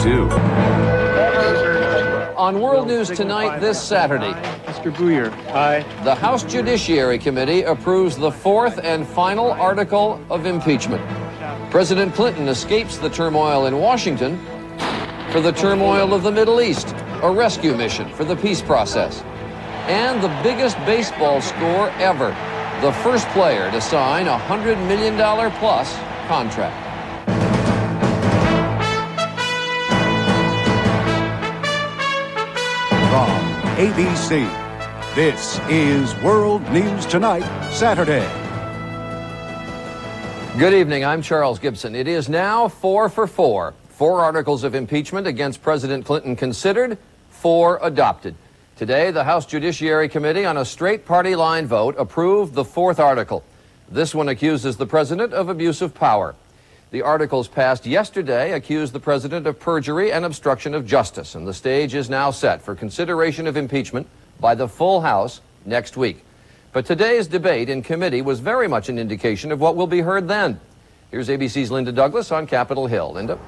too. On World News Tonight this Saturday, Mr. Booyer. Aye. the House Judiciary Committee approves the fourth and final article of impeachment. President Clinton escapes the turmoil in Washington for the turmoil of the Middle East, a rescue mission for the peace process. And the biggest baseball score ever, the first player to sign a $100 million plus contract. From ABC, this is World News Tonight, Saturday. Good evening, I'm Charles Gibson. It is now 4 for 4. 4 articles of impeachment against President Clinton considered, 4 adopted. Today, the House Judiciary Committee, on a straight party line vote, approved the 4th article. This one accuses the president of abuse of power. The articles passed yesterday accuse the president of perjury and obstruction of justice, and the stage is now set for consideration of impeachment by the full House next week. But today's debate in committee was very much an indication of what will be heard then. Here's ABC's Linda Douglas on Capitol Hill. Linda?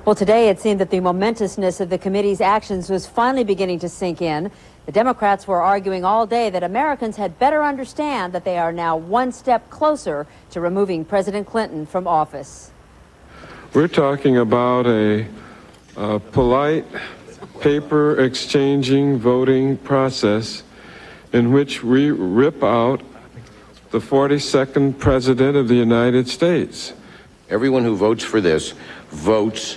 Well, today it seemed that the momentousness of the committee's actions was finally beginning to sink in. The Democrats were arguing all day that Americans had better understand that they are now one step closer to removing President Clinton from office. We're talking about a polite, paper-exchanging voting process in which we rip out the 42nd President of the United States. Everyone who votes for this votes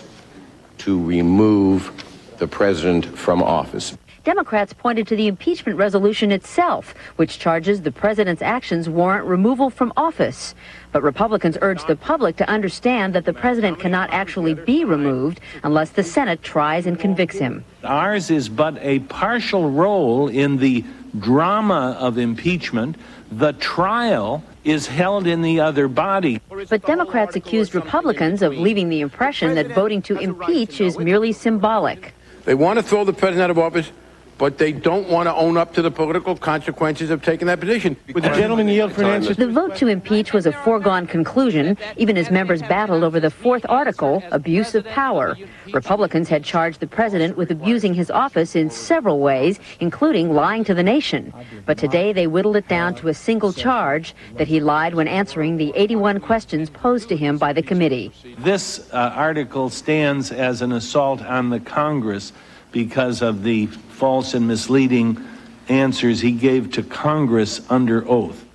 to remove the president from office. Democrats pointed to the impeachment resolution itself, which charges the president's actions warrant removal from office. But Republicans urged the public to understand that the president cannot actually be removed unless the Senate tries and convicts him. Ours is but a partial role in the drama of impeachment. The trial is held in the other body. But Democrats accused Republicans of leaving the impression that voting to impeach is merely symbolic. They want to throw the president out of office, but they don't want to own up to the political consequences of taking that position. Would the gentleman yield for an answer? The vote to impeach was a foregone conclusion, even as members battled over the 4th article, abuse of power. Republicans had charged the president with abusing his office in several ways, including lying to the nation. But today they whittled it down to a single charge, that he lied when answering the 81 questions posed to him by the committee. This article stands as an assault on the Congress because of the false and misleading answers he gave to Congress under oath.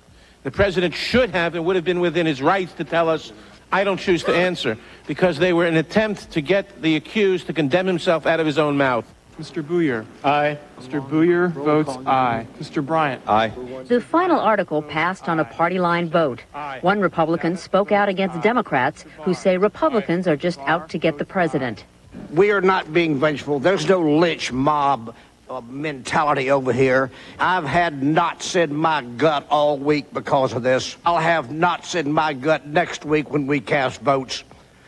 The president should have and would have been within his rights to tell us, I don't choose to answer, because they were an attempt to get the accused to condemn himself out of his own mouth. Mr. Booyer. Aye. Mr. Booyer votes aye. Mr. Bryant. Aye. The final article passed on a party line vote. One Republican spoke out against Democrats who say Republicans are just out to get the president. We are not being vengeful. There's no lynch mob mentality over here. I've had knots in my gut all week because of this. I'll have knots in my gut next week when we cast votes.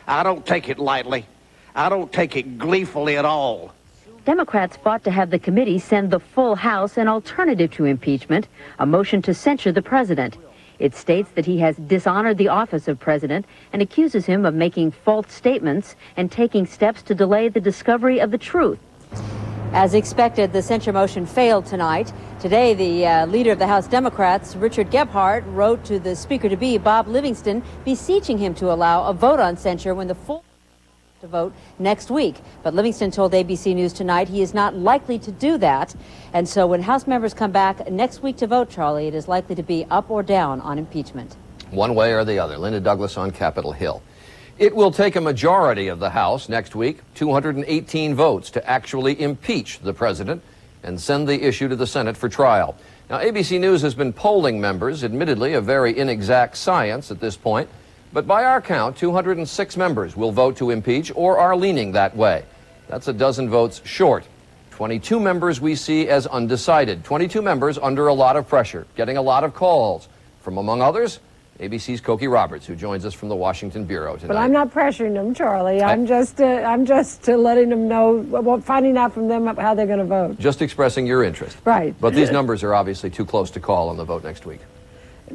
I don't take it lightly. I don't take it gleefully at all. Democrats fought to have the committee send the full House an alternative to impeachment, a motion to censure the president. It states that he has dishonored the office of president and accuses him of making false statements and taking steps to delay the discovery of the truth. As expected, the censure motion failed tonight. Today, the leader of the House Democrats, Richard Gephardt, wrote to the Speaker-to-be, Bob Livingston, beseeching him to allow a vote on censure when the full to vote next week. But Livingston told ABC News Tonight he is not likely to do that. And so when House members come back next week to vote, Charlie, it is likely to be up or down on impeachment. One way or the other. Linda Douglas on Capitol Hill. It will take a majority of the House next week, 218 votes, to actually impeach the president and send the issue to the Senate for trial. Now, ABC News has been polling members, admittedly a very inexact science at this point, but by our count, 206 members will vote to impeach or are leaning that way. That's a dozen votes short. 22 members we see as undecided. 22 members under a lot of pressure, getting a lot of calls from, among others, ABC's Cokie Roberts, who joins us from the Washington Bureau tonight. But I'm not pressuring them, Charlie. I'm just letting them know, finding out from them how they're going to vote. Just expressing your interest. Right. But these numbers are obviously too close to call on the vote next week.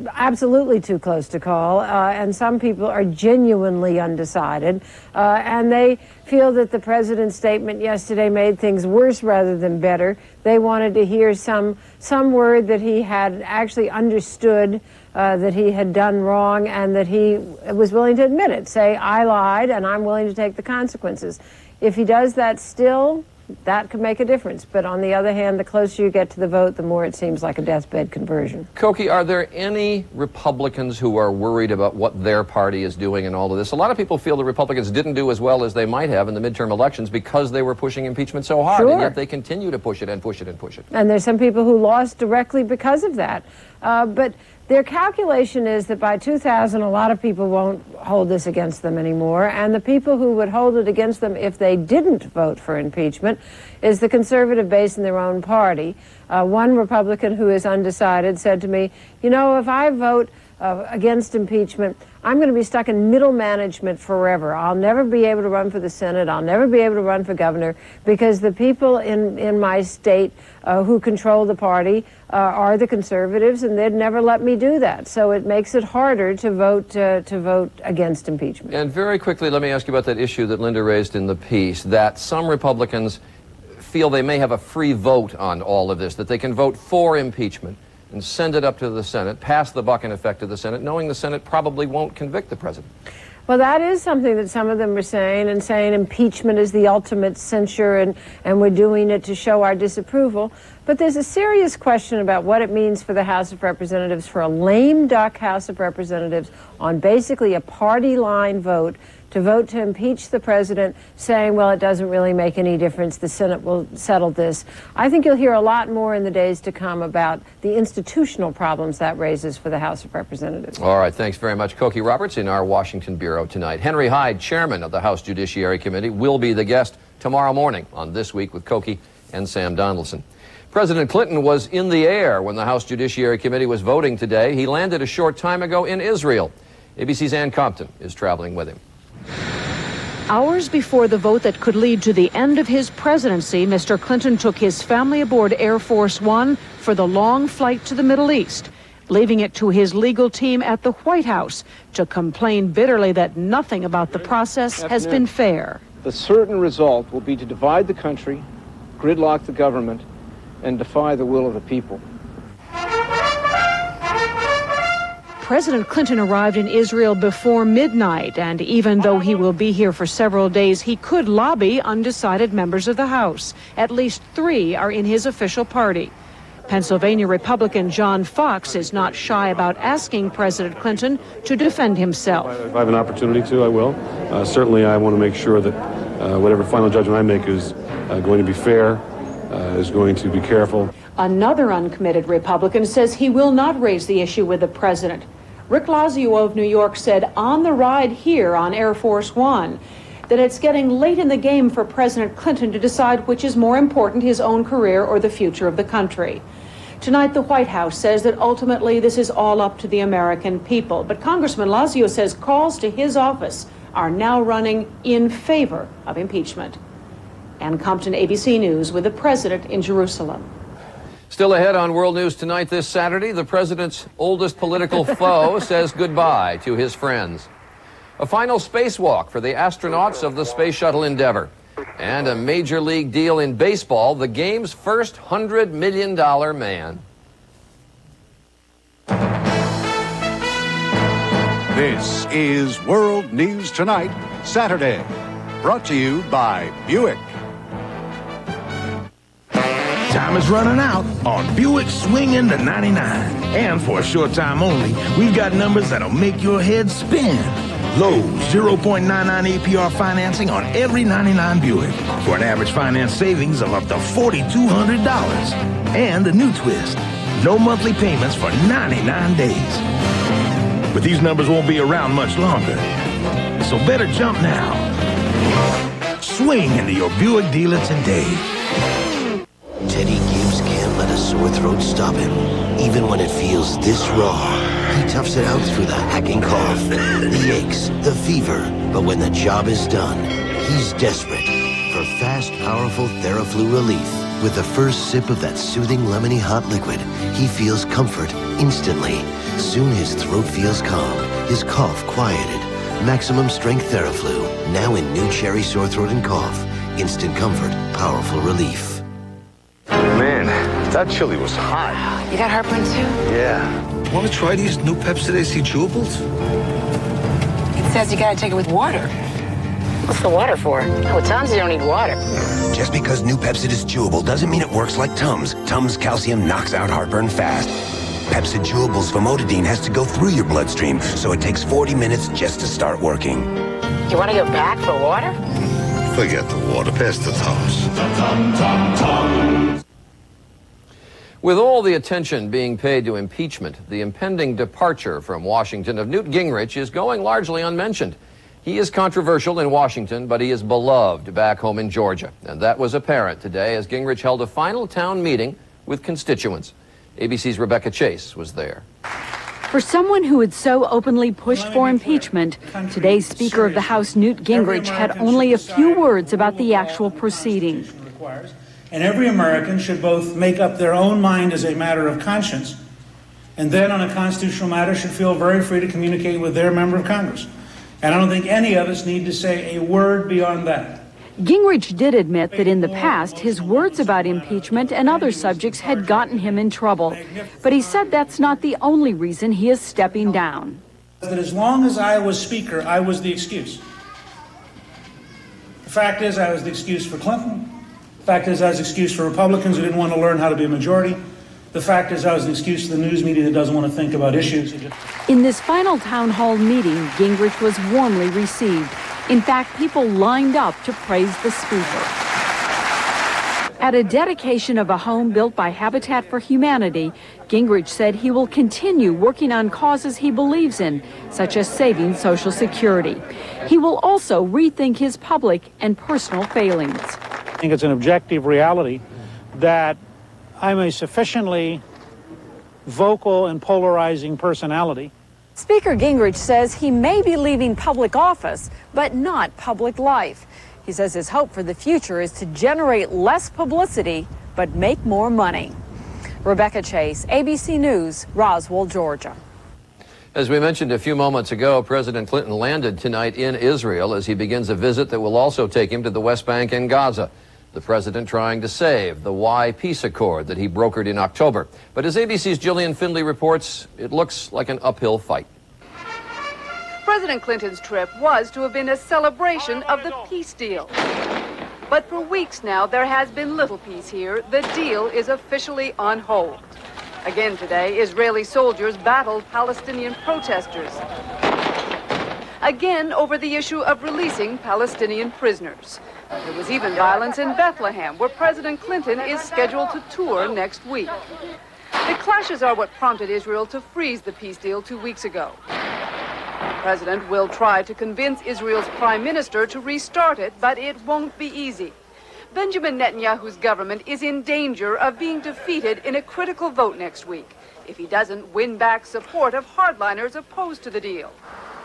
absolutely too close to call, and some people are genuinely undecided, and they feel that the president's statement yesterday made things worse rather than better. They wanted to hear some word that he had actually understood that he had done wrong, and that he was willing to admit it. Say, I lied, and I'm willing to take the consequences. If he does that still, that could make a difference. But on the other hand, the closer you get to the vote, the more it seems like a deathbed conversion. Cokie, are there any Republicans who are worried about what their party is doing in all of this? A lot of people feel the Republicans didn't do as well as they might have in the midterm elections because they were pushing impeachment so hard, and yet they continue to push it and push it and push it. And there's some people who lost directly because of that. But their calculation is that by 2000, a lot of people won't hold this against them anymore, and the people who would hold it against them if they didn't vote for impeachment is the conservative base in their own party. One Republican who is undecided said to me, you know, if I vote against impeachment, I'm going to be stuck in middle management forever. I'll never be able to run for the Senate. I'll never be able to run for governor because the people in my state who control the party are the conservatives, and they'd never let me do that. So it makes it harder to vote against impeachment. And very quickly, let me ask you about that issue that Linda raised in the piece, that some Republicans feel they may have a free vote on all of this, that they can vote for impeachment and send it up to the Senate, pass the buck in effect to the Senate, knowing the Senate probably won't convict the president. Well, that is something that some of them are saying, and saying impeachment is the ultimate censure, and we're doing it to show our disapproval. But there's a serious question about what it means for the House of Representatives, for a lame duck House of Representatives, on basically a party line vote, to vote to impeach the president, saying, well, it doesn't really make any difference, the Senate will settle this. I think you'll hear a lot more in the days to come about the institutional problems that raises for the House of Representatives. All right, thanks very much, Cokie Roberts, in our Washington bureau tonight. Henry Hyde, chairman of the House Judiciary Committee, will be the guest tomorrow morning on This Week with Cokie and Sam Donaldson. President Clinton was in the air when the House Judiciary Committee was voting today. He landed a short time ago in Israel. ABC's Ann Compton is traveling with him. Hours before the vote that could lead to the end of his presidency, Mr. Clinton took his family aboard Air Force One for the long flight to the Middle East, leaving it to his legal team at the White House to complain bitterly that nothing about the process has been fair. The certain result will be to divide the country, gridlock the government, and defy the will of the people. President Clinton arrived in Israel before midnight, and even though he will be here for several days, he could lobby undecided members of the House. At least 3 are in his official party. Pennsylvania Republican John Fox is not shy about asking President Clinton to defend himself. If I have an opportunity to, I will. Certainly, I want to make sure that whatever final judgment I make is going to be fair, is going to be careful. Another uncommitted Republican says he will not raise the issue with the president. Rick Lazio of New York said on the ride here on Air Force One that it's getting late in the game for President Clinton to decide which is more important, his own career or the future of the country. Tonight, the White House says that ultimately this is all up to the American people. But Congressman Lazio says calls to his office are now running in favor of impeachment. Ann Compton, ABC News, with the president in Jerusalem. Still ahead on World News Tonight this Saturday, the president's oldest political foe says goodbye to his friends. A final spacewalk for the astronauts of the Space Shuttle Endeavour. And a major league deal in baseball, the game's first $100 million man. This is World News Tonight, Saturday. Brought to you by Buick. Time is running out on Buick Swing into 99. And for a short time only, we've got numbers that'll make your head spin. Low 0.99 APR financing on every 99 Buick for an average finance savings of up to $4,200. And a new twist, no monthly payments for 99 days. But these numbers won't be around much longer, so better jump now. Swing into your Buick dealer today. Teddy Gibbs can't let a sore throat stop him, even when it feels this raw. He toughs it out through the hacking cough, the aches, the fever. But when the job is done, he's desperate for fast, powerful Theraflu relief With the first sip of that soothing lemony hot liquid, he feels comfort instantly. Soon his throat feels calmed, his cough quieted. Maximum Strength Theraflu, now in new cherry sore throat and cough. Instant comfort, powerful relief. Man, that chili was hot. You got heartburn too? Yeah. Want to try these new Pepsi AC chewables? It says you gotta take it with water. What's the water for? Oh, Tums, you don't need water. Just because new Pepsi is chewable doesn't mean it works like Tums. Tums Calcium knocks out heartburn fast. Pepsi Chewables famotidine has to go through your bloodstream, so it takes 40 minutes just to start working. You want to go back for water? Forget the water. Pass the Tums. With all the attention being paid to impeachment, the impending departure from Washington of Newt Gingrich is going largely unmentioned. He is controversial in Washington, but he is beloved back home in Georgia. And that was apparent today as Gingrich held a final town meeting with constituents. ABC's Rebecca Chase was there. For someone who had so openly pushed for impeachment, today's Speaker of the House, Newt Gingrich, had only a few words about the actual proceeding. And every American should both make up their own mind as a matter of conscience, and then on a constitutional matter should feel very free to communicate with their member of Congress. And I don't think any of us need to say a word beyond that. Gingrich did admit that in the past, his words about impeachment and other subjects had gotten him in trouble. But he said that's not the only reason he is stepping down. That as long as I was Speaker, I was the excuse. The fact is, I was the excuse for Clinton. The fact is, I was the excuse for Republicans who didn't want to learn how to be a majority. The fact is, I was the excuse to the news media that doesn't want to think about issues. In this final town hall meeting, Gingrich was warmly received. In fact, people lined up to praise the Speaker. At a dedication of a home built by Habitat for Humanity, Gingrich said he will continue working on causes he believes in, such as saving Social Security. He will also rethink his public and personal failings. I think it's an objective reality that I'm a sufficiently vocal and polarizing personality. Speaker Gingrich says he may be leaving public office, but not public life. He says his hope for the future is to generate less publicity, but make more money. Rebecca Chase, ABC News, Roswell, Georgia. As we mentioned a few moments ago, President Clinton landed tonight in Israel as he begins a visit that will also take him to the West Bank and Gaza. The president trying to save the Y peace accord that he brokered in October. But as ABC's Gillian Findley reports, it looks like an uphill fight. President Clinton's trip was to have been a celebration of the peace deal. But for weeks now, there has been little peace here. The deal is officially on hold. Again today, Israeli soldiers battled Palestinian protesters. Again over the issue of releasing Palestinian prisoners. There was even violence in Bethlehem, where President Clinton is scheduled to tour next week. The clashes are what prompted Israel to freeze the peace deal 2 weeks ago. The president will try to convince Israel's prime minister to restart it, but it won't be easy. Benjamin Netanyahu's government is in danger of being defeated in a critical vote next week if he doesn't win back support of hardliners opposed to the deal.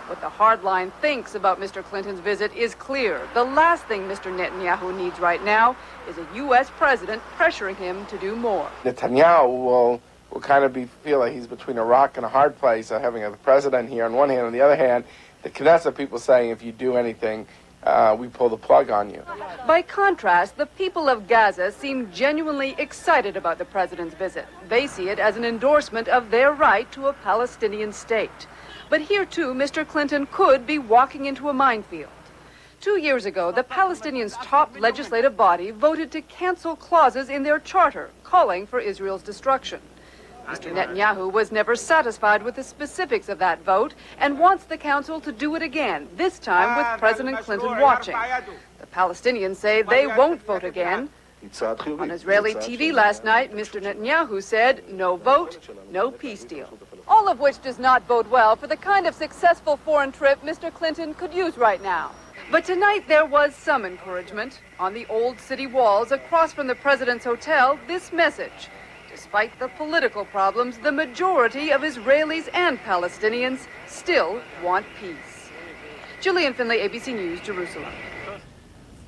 What the hardline thinks about Mr. Clinton's visit is clear. The last thing Mr. Netanyahu needs right now is a U.S. president pressuring him to do more. Netanyahu will kind of feel like he's between a rock and a hard place, having the president here on one hand. On the other hand, the Knesset people saying if you do anything, we pull the plug on you. By contrast, the people of Gaza seem genuinely excited about the president's visit. They see it as an endorsement of their right to a Palestinian state. But here, too, Mr. Clinton could be walking into a minefield. 2 years ago, the Palestinians' top legislative body voted to cancel clauses in their charter calling for Israel's destruction. Mr. Netanyahu was never satisfied with the specifics of that vote and wants the council to do it again, this time with President Clinton watching. The Palestinians say they won't vote again. On Israeli TV last night, Mr. Netanyahu said, no vote, no peace deal. All of which does not bode well for the kind of successful foreign trip Mr. Clinton could use right now. But tonight there was some encouragement. On the old city walls across from the president's hotel, this message. Despite the political problems, the majority of Israelis and Palestinians still want peace. Gillian Findley, ABC News, Jerusalem.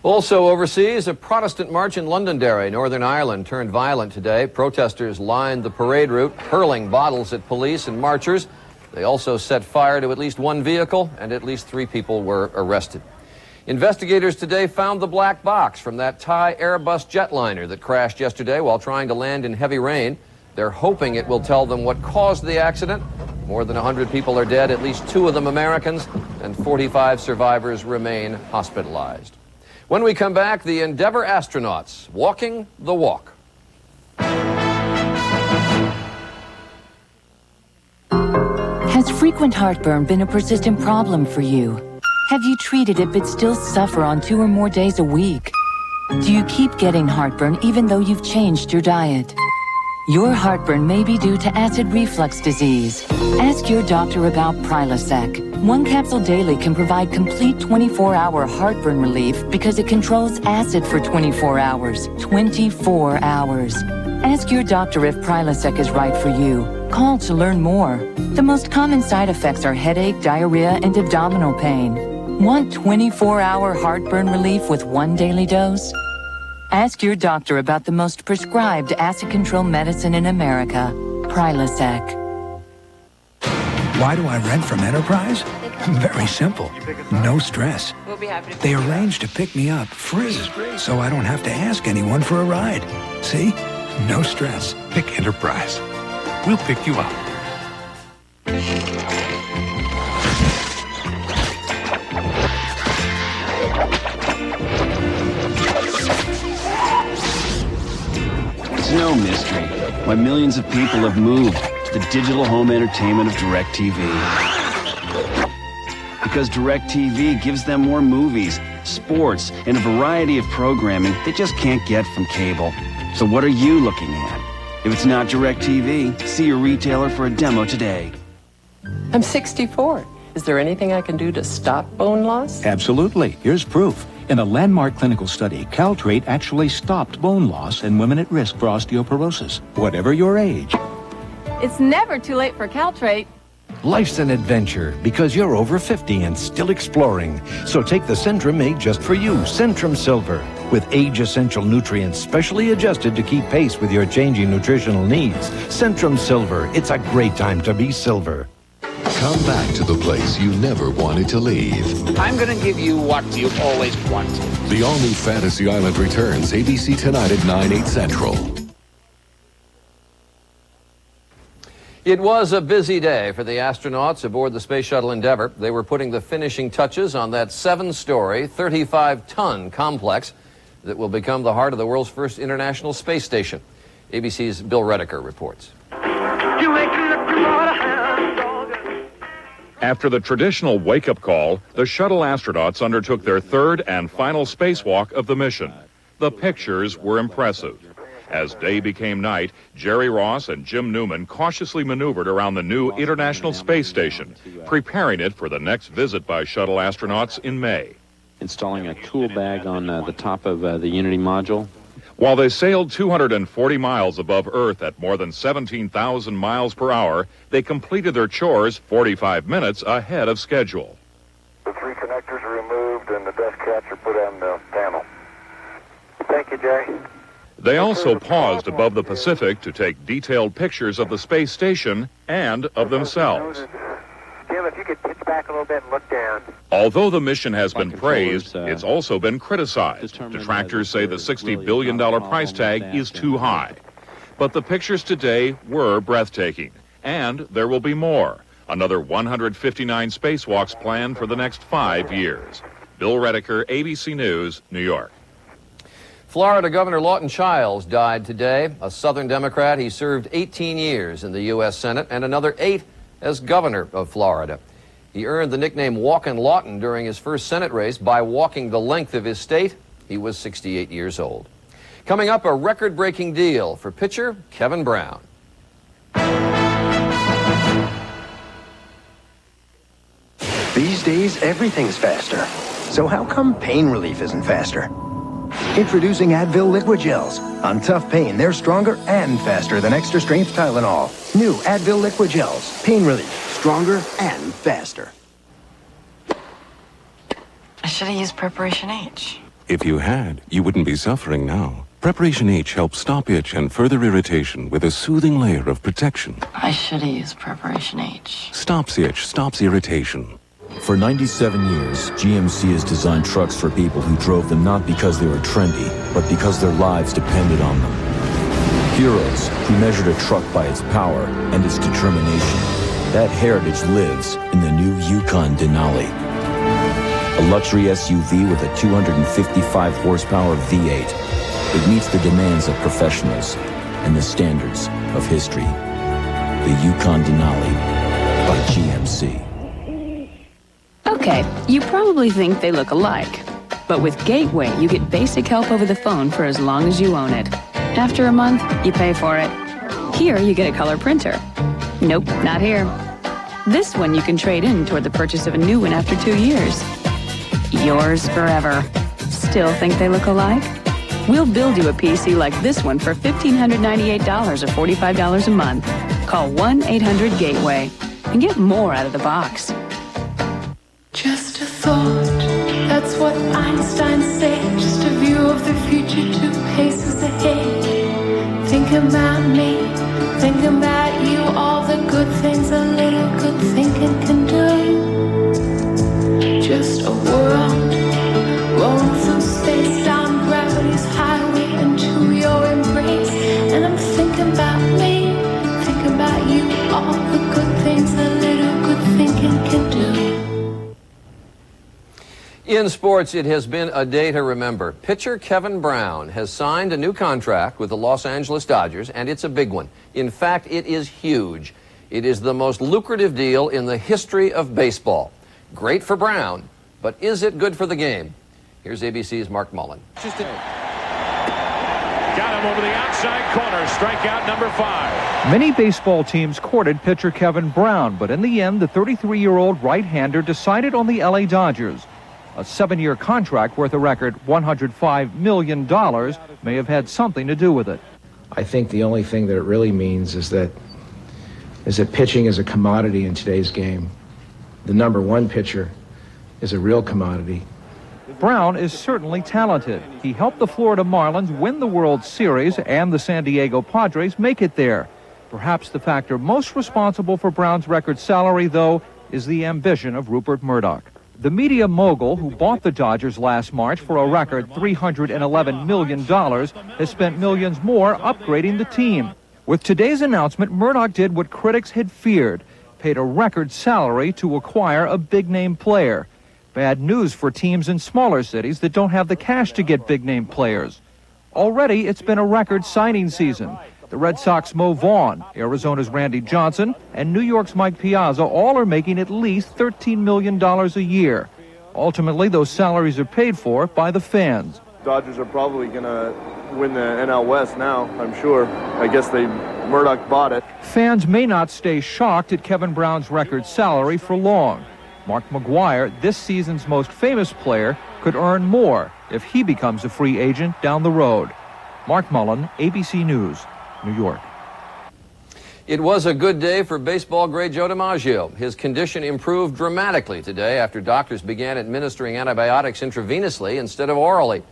Also overseas, a Protestant march in Londonderry, Northern Ireland, turned violent today. Protesters lined the parade route, hurling bottles at police and marchers. They also set fire to at least one vehicle, and at least 3 people were arrested. Investigators today found the black box from that Thai Airbus jetliner that crashed yesterday while trying to land in heavy rain. They're hoping it will tell them what caused the accident. More than 100 people are dead, at least 2 of them Americans, and 45 survivors remain hospitalized. When we come back, the Endeavour astronauts walking the walk. Has frequent heartburn been a persistent problem for you? Have you treated it but still suffer on 2 or more days a week? Do you keep getting heartburn even though you've changed your diet? Your heartburn may be due to acid reflux disease. Ask your doctor about Prilosec. 1 capsule daily can provide complete 24-hour heartburn relief because it controls acid for 24 hours. 24 hours. Ask your doctor if Prilosec is right for you. Call to learn more. The most common side effects are headache, diarrhea, and abdominal pain. Want 24-hour heartburn relief with 1 daily dose? Ask your doctor about the most prescribed acid control medicine in America, Prilosec. Why do I rent from Enterprise? Very simple. No stress. They arrange to pick me up free, so I don't have to ask anyone for a ride. See? No stress. Pick Enterprise. We'll pick you up. It's no mystery why millions of people have moved to the digital home entertainment of DirecTV. Because DirecTV gives them more movies, sports, and a variety of programming they just can't get from cable. So what are you looking at? If it's not DirecTV, see your retailer for a demo today. I'm 64. Is there anything I can do to stop bone loss? Absolutely. Here's proof. In a landmark clinical study, Caltrate actually stopped bone loss in women at risk for osteoporosis, whatever your age. It's never too late for Caltrate. Life's an adventure because you're over 50 and still exploring. So take the Centrum made just for you, Centrum Silver. With age-essential nutrients specially adjusted to keep pace with your changing nutritional needs. Centrum Silver, it's a great time to be silver. Come back to the place you never wanted to leave. I'm going to give you what you've always wanted. The all-new Fantasy Island returns ABC tonight at 9/8 Central. It was a busy day for the astronauts aboard the Space Shuttle Endeavour. They were putting the finishing touches on that 7-story, 35-ton complex that will become the heart of the world's first international space station. ABC's Bill Redeker reports. After the traditional wake-up call, the shuttle astronauts undertook their 3rd and final spacewalk of the mission. The pictures were impressive. As day became night, Jerry Ross and Jim Newman cautiously maneuvered around the new International Space Station, preparing it for the next visit by shuttle astronauts in May. Installing a tool bag on the top of the Unity module. While they sailed 240 miles above Earth at more than 17,000 miles per hour, they completed their chores 45 minutes ahead of schedule. The 3 connectors are removed and the dust catcher put on the panel. Thank you, Jerry. They also paused above the Pacific to take detailed pictures of the space station and of themselves. Jim, if you could pitch back a little bit and look down. Although the mission has been praised, it's also been criticized. Detractors say the $60 billion price tag is too high. But the pictures today were breathtaking, and there will be more. Another 159 spacewalks planned for the next 5 years. Bill Redeker, ABC News, New York. Florida Governor Lawton Chiles died today. A Southern Democrat, he served 18 years in the U.S. Senate and another 8 as governor of Florida. He earned the nickname Walkin' Lawton during his first Senate race by walking the length of his state. He was 68 years old. Coming up, a record-breaking deal for pitcher Kevin Brown. These days, everything's faster. So how come pain relief isn't faster? Introducing Advil Liquid Gels. On tough pain, they're stronger and faster than extra strength Tylenol. New Advil Liquid Gels. Pain relief. Stronger and faster. I should have used Preparation H. If you had, you wouldn't be suffering now. Preparation H helps stop itch and further irritation with a soothing layer of protection. I should have used Preparation H. Stops itch, stops irritation. For 97 years, GMC has designed trucks for people who drove them not because they were trendy, but because their lives depended on them. Heroes who measured a truck by its power and its determination. That heritage lives in the new Yukon Denali. A luxury SUV with a 255 horsepower V8. It meets the demands of professionals and the standards of history. The Yukon Denali by GMC. Okay, you probably think they look alike. But with Gateway, you get basic help over the phone for as long as you own it. After a month, you pay for it. Here, you get a color printer. Nope, not here. This one you can trade in toward the purchase of a new one after 2 years. Yours forever. Still think they look alike? We'll build you a PC like this one for $1,598 or $45 a month. Call 1-800-GATEWAY and get more out of the box. Just a thought, that's what Einstein said. Just a view of the future, 2 paces ahead. Thinking about me, thinking about you, all the good things a little good thinking can do. Just a world, rolling through space, down gravity's highway into your embrace. And I'm thinking about me, thinking about you, all the good things a little good thinking can do. In sports, it has been a day to remember. Pitcher Kevin Brown has signed a new contract with the Los Angeles Dodgers, and it's a big one. In fact, it is huge. It is the most lucrative deal in the history of baseball. Great for Brown, but is it good for the game? Here's ABC's Mark Mullen. Got him over the outside corner, strikeout number 5. Many baseball teams courted pitcher Kevin Brown, but in the end, the 33-year-old right-hander decided on the LA Dodgers. A 7-year contract worth a record $105 million may have had something to do with it. I think the only thing that it really means is that pitching is a commodity in today's game. The number 1 pitcher is a real commodity. Brown is certainly talented. He helped the Florida Marlins win the World Series and the San Diego Padres make it there. Perhaps the factor most responsible for Brown's record salary, though, is the ambition of Rupert Murdoch. The media mogul who bought the Dodgers last March for a record $311 million has spent millions more upgrading the team. With today's announcement, Murdoch did what critics had feared, paid a record salary to acquire a big-name player. Bad news for teams in smaller cities that don't have the cash to get big-name players. Already, it's been a record signing season. The Red Sox' Mo Vaughn, Arizona's Randy Johnson, and New York's Mike Piazza all are making at least $13 million a year. Ultimately, those salaries are paid for by the fans. Dodgers are probably going to win the NL West now, I'm sure. I guess Murdoch bought it. Fans may not stay shocked at Kevin Brown's record salary for long. Mark McGwire, this season's most famous player, could earn more if he becomes a free agent down the road. Mark Mullen, ABC News, New York. It was a good day for baseball great Joe DiMaggio. His condition improved dramatically today after doctors began administering antibiotics intravenously instead of orally.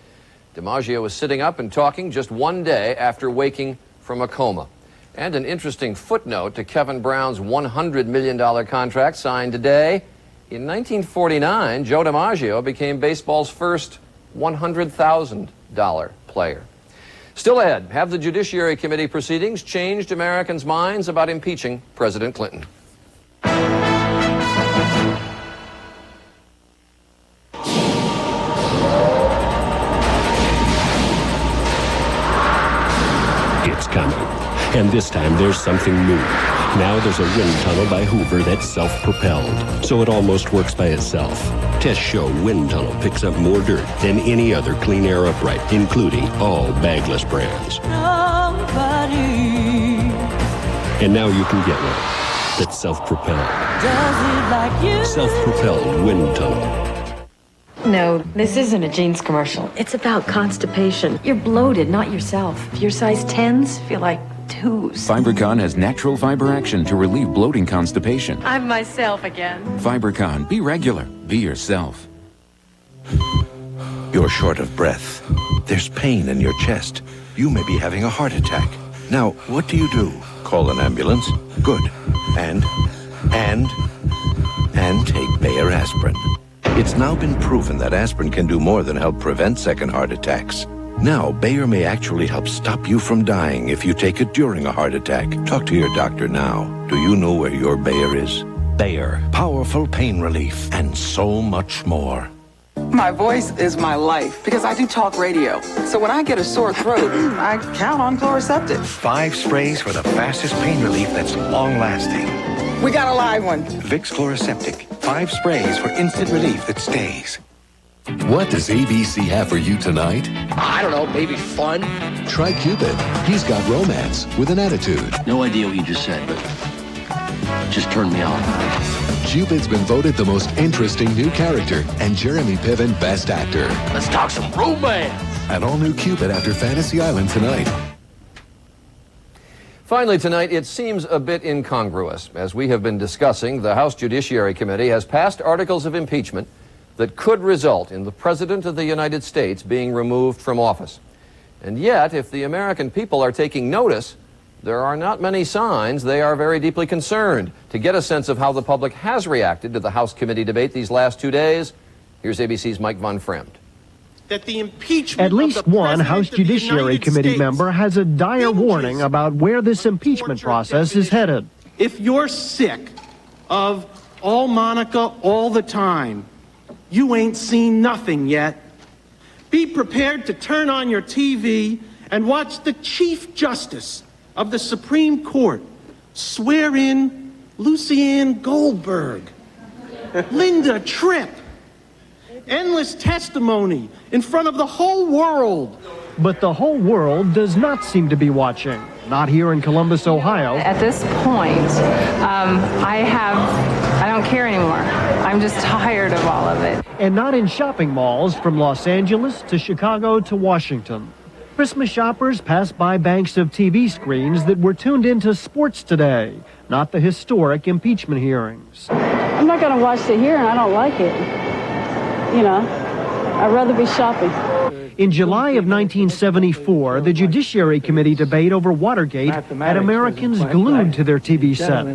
DiMaggio was sitting up and talking just 1 day after waking from a coma. And an interesting footnote to Kevin Brown's $100 million contract signed today. In 1949, Joe DiMaggio became baseball's first $100,000 player. Still ahead, have the Judiciary Committee proceedings changed Americans' minds about impeaching President Clinton? It's coming. And this time there's something new. Now there's a wind tunnel by Hoover that's self-propelled, so it almost works by itself. Tests show wind tunnel picks up more dirt than any other clean air upright, including all bagless brands. Somebody. And now you can get one that's self-propelled. Self-propelled wind tunnel. No, this isn't a jeans commercial. It's about constipation. You're bloated, not yourself. Your size 10s feel like 2s. Fibercon has natural fiber action to relieve bloating constipation. I'm myself again. Fibercon, be regular, be yourself. You're short of breath. There's pain in your chest. You may be having a heart attack. Now, what do? Call an ambulance. Good. And take Bayer aspirin. It's now been proven that aspirin can do more than help prevent second heart attacks. Now, Bayer may actually help stop you from dying if you take it during a heart attack. Talk to your doctor now. Do you know where your Bayer is? Bayer, powerful pain relief, and so much more. My voice is my life because I do talk radio. So when I get a sore throat, I count on Chloraseptic. 5 sprays for the fastest pain relief that's long-lasting. We got a live one. Vicks Chloraseptic. 5 sprays for instant relief that stays. What does ABC have for you tonight? I don't know, maybe fun? Try Cupid. He's got romance with an attitude. No idea what you just said, but just turned me on. Cupid's been voted the most interesting new character and Jeremy Piven Best Actor. Let's talk some romance. An all-new Cupid after Fantasy Island tonight. Finally tonight, it seems a bit incongruous. As we have been discussing, the House Judiciary Committee has passed articles of impeachment that could result in the President of the United States being removed from office. And yet, if the American people are taking notice, there are not many signs they are very deeply concerned. To get a sense of how the public has reacted to the House committee debate these last 2 days, here's ABC's Mike Von Fremd. That the impeachment At least one House Judiciary Committee member has a dire warning about where this impeachment process is headed. If you're sick of all Monica all the time, you ain't seen nothing yet. Be prepared to turn on your TV and watch the Chief Justice of the Supreme Court swear in Lucianne Goldberg, Linda Tripp. Endless testimony in front of the whole world. But the whole world does not seem to be watching. Not here in Columbus, Ohio. At this point, I don't care anymore. I'm just tired of all of it. And not in shopping malls from Los Angeles to Chicago to Washington. Christmas shoppers passed by banks of TV screens that were tuned into sports today, not the historic impeachment hearings. I'm not going to watch the hearing. I don't like it. You know, I'd rather be shopping. In July of 1974, the Judiciary Committee debate over Watergate had Americans glued to their TV sets.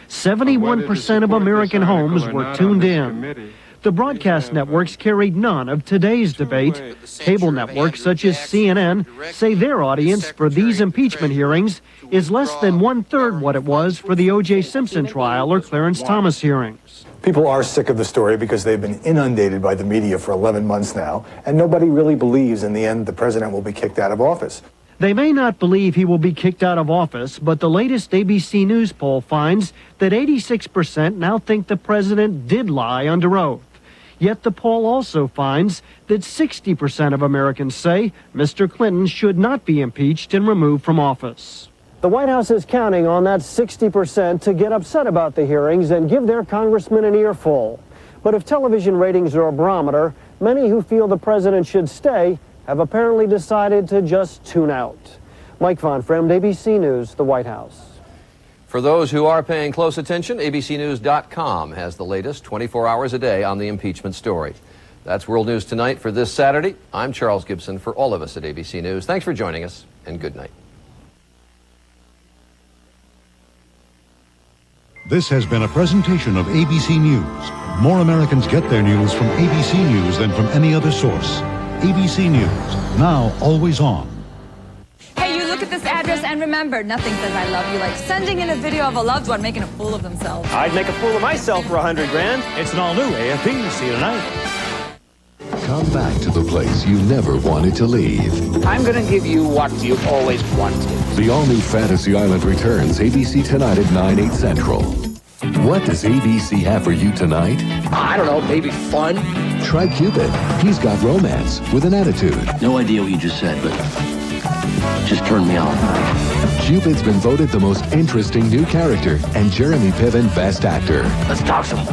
71% of American homes were tuned in. The broadcast networks carried none of today's debate. Cable networks such as CNN say their audience for these impeachment hearings is less than 1/3 what it was for the O.J. Simpson trial or Clarence Thomas hearings. People are sick of the story because they've been inundated by the media for 11 months now, and nobody really believes in the end the president will be kicked out of office. They may not believe he will be kicked out of office, but the latest ABC News poll finds that 86% now think the president did lie under oath. Yet the poll also finds that 60% of Americans say Mr. Clinton should not be impeached and removed from office. The White House is counting on that 60% to get upset about the hearings and give their congressman an earful. But if television ratings are a barometer, many who feel the president should stay have apparently decided to just tune out. Mike Von Fremd, ABC News, the White House. For those who are paying close attention, abcnews.com has the latest 24 hours a day on the impeachment story. That's World News Tonight for this Saturday. I'm Charles Gibson for all of us at ABC News. Thanks for joining us, and good night. This has been a presentation of ABC News. More Americans get their news from ABC News than from any other source. ABC News, now always on. Hey, you look at this address and remember, nothing says I love you like sending in a video of a loved one making a fool of themselves. I'd make a fool of myself for $100 grand. It's an all-new AFP. See you tonight. Come back to the place you never wanted to leave. I'm going to give you what you've always wanted. The all-new Fantasy Island returns ABC tonight at 9/8 Central. What does ABC have for you tonight? I don't know, maybe fun? Try Cupid. He's got romance with an attitude. No idea what you just said, but just turned me on. Cupid's been voted the most interesting new character and Jeremy Piven Best Actor. Let's talk some